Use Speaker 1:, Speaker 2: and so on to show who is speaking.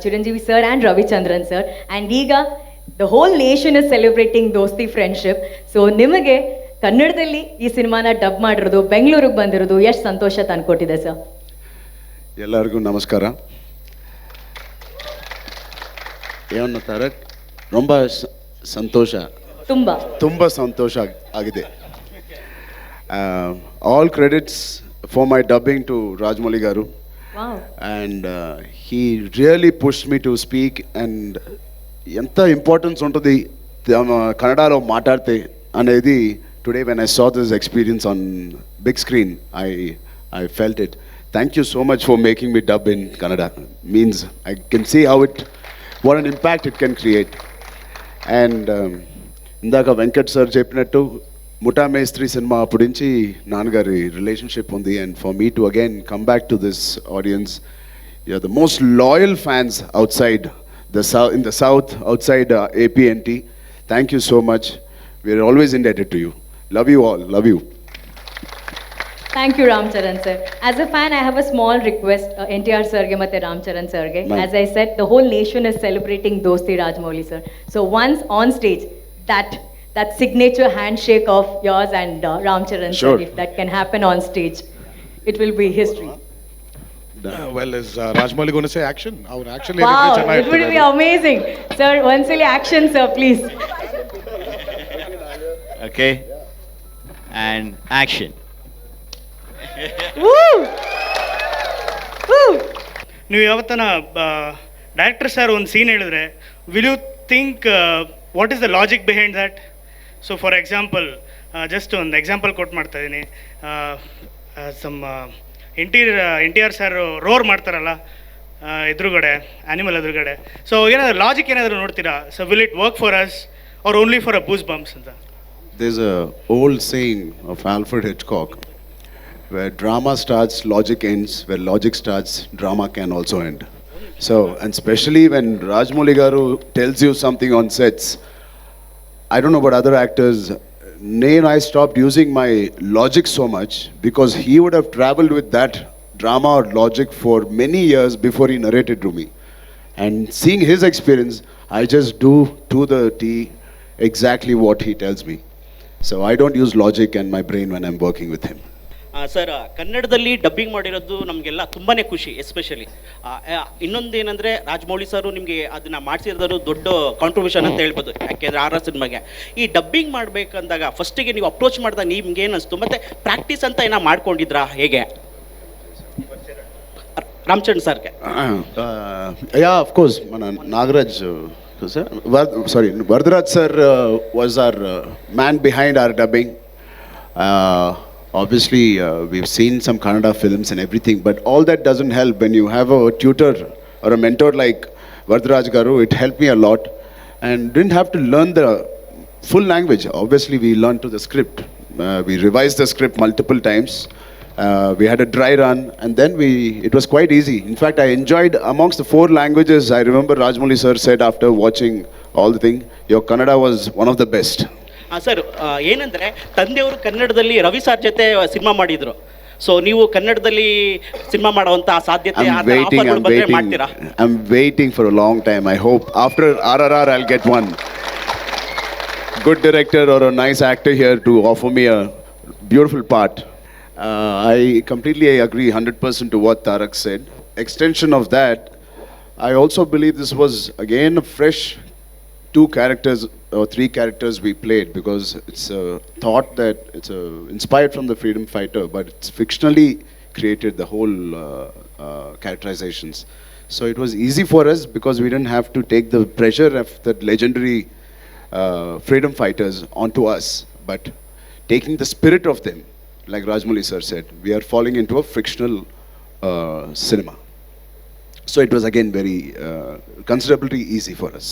Speaker 1: Chiranjeevi sir and Ravichandran sir. And ಈಗ the whole nation is celebrating Dosti friendship. So ನಿಮಗೆ ಕನ್ನಡದಲ್ಲಿ ಈ ಸಿನಿಮಾನ ಡಬ್ ಮಾಡಿರೋದು, ಬೆಂಗಳೂರಿಗೆ ಬಂದಿರೋದು ಎಷ್ಟು ಸಂತೋಷ ತಂದ್ಕೊಟ್ಟಿದೆ ಸರ್?
Speaker 2: ಎಲ್ಲರಿಗೂ ನಮಸ್ಕಾರ. ಏನನ್ನ ತಾರಕ್ ரொம்ப ಸಂತೋಷ, ತುಂಬ ಸಂತೋಷ ಆಗಿದೆ. All credits for my dubbing to Rajmouli garu.
Speaker 1: Wow.
Speaker 2: And he really pushed me to speak, and ఎంత ఇంపార్టెన్స్ ఉంటుంది కన్నడలో మాట్లాడితే అనేది. Today when I saw this experience on big screen, I felt it. Thank you so much for making me dub in Kannada. Means I can see how what an impact it can create. And ఇందాక Venkat sir చెప్పినట్టు ముఠా మేస్త్రి cinema అప్పటి నుంచి నాన్నగారి relationship ఉంది. And for me to again come back to this audience, you are the most loyal fans outside in the south, outside APNT. Thank you so much. We are always indebted to you. Love you all. Love you.
Speaker 1: Thank you, Ram Charan sir. As a fan, I have a small request, NTR sir ge matte Ram Charan sir ge. As I said, the whole nation is celebrating Dosti Rajmouli sir. So once on stage, that signature handshake of yours and Ram Charan
Speaker 2: sure.
Speaker 1: sir, if that can happen on stage, it will be history.
Speaker 3: Well, is Rajmouli going to say action? Our action.
Speaker 1: Wow, it would be amazing. Sir, one silly action, sir, please.
Speaker 4: Okay. And action.
Speaker 1: Woo! Woo!
Speaker 5: ನೀವು ಯಾವತ್ತನ director sir ಒಂದು scene ಹೇಳಿದ್ರೆ, will you think what is the logic behind that? So for example, just ಒಂದು example ಕೊಟ್ಟು ಮಾಡ್ತಾ ಇದ್ದೀನಿ. Some N T R sir roar ಮಾಡ್ತಾರಲ್ಲ ಎದುರುಗಡೆ, ಆ್ಯನಿಮಲ್ ಎದುರುಗಡೆ. ಸೊ ಏನಾದರೂ ಲಾಜಿಕ್ ಏನಾದರೂ ನೋಡ್ತೀರಾ? So will it work for us or only for a goose bumps ಅಂತ?
Speaker 2: There's a old saying of Alfred Hitchcock, where drama starts, logic ends. Where logic starts, drama can also end. So, and especially when Rajmouli garu tells you something on sets, I don't know about other actors, Nay and I stopped using my logic so much, because he would have traveled with that drama or logic for many years before he narrated to me. And seeing his experience, I just do to the T exactly what he tells me. So I don't use logic and my brain when I'm working with him.
Speaker 6: Sir, ಕನ್ನಡದಲ್ಲಿ dubbing ಮಾಡಿರೋದು ನಮಗೆಲ್ಲ ತುಂಬಾ ಖುಷಿ. Especially ಇನ್ನೊಂದೇನೆಂದರೆ, Rajamouli ಸರು ನಿಮಗೆ ಅದನ್ನು ಮಾಡಿಸಿರೋದು ದೊಡ್ಡ contribution ಅಂತ ಹೇಳ್ಬೋದು. ಯಾಕೆಂದರೆ ಆರ್ ಸಿನಿಮಾಗೆ ಈ ಡಬ್ಬಿಂಗ್ ಮಾಡಬೇಕಂದಾಗ ಫಸ್ಟಿಗೆ ನೀವು ಅಪ್ರೋಚ್ ಮಾಡಿದಾಗ ನಿಮ್ಗೆ ಏನು ಅನಿಸ್ತು? ಮತ್ತು ಪ್ರಾಕ್ಟೀಸ್ ಅಂತ ಏನೋ ಮಾಡ್ಕೊಂಡಿದ್ರಾ ಹೇಗೆ? ರಾಮಚಂದ್ರ ಸರ್ಗೆ.
Speaker 2: Yeah, of course. Nagaraj, Varadaraj sir was our man behind our dubbing. Obviously, we've seen some Kannada films and everything, but all that doesn't help when you have a tutor or a mentor like Varadaraj garu. It helped me a lot, and didn't have to learn the full language. Obviously, we learned to the script. We revised the script multiple times. We had a dry run, and then it was quite easy. In fact, I enjoyed amongst the 4 languages. I remember Rajmouli sir said after watching all the thing, your Kannada was one of the best.
Speaker 6: Sir, ಏನಂದರೆ ತಂದೆಯವರು ಕನ್ನಡದಲ್ಲಿ Ravi sir ಜೊತೆ cinema ಮಾಡಿದರು. So ನೀವು ಕನ್ನಡದಲ್ಲಿ cinema ಮಾಡುವಂಥ ಸಾಧ್ಯತೆ ಮಾಡ್ತೀರಾ?
Speaker 2: I'm waiting for a long time. I hope after RRR I'll get one good director or a nice actor here to offer me a beautiful part. I completely agree 100% to what Tarak said. Extension of that, I also believe this was again a fresh 2 characters or 3 characters we played, because it's a thought that it's inspired from the freedom fighter, but it's fictionally created, the whole characterizations. So it was easy for us because we didn't have to take the pressure of the legendary freedom fighters onto us, but taking the spirit of them, like Rajmouli sir said, we are falling into a fictional cinema. So it was again very considerably easy for us.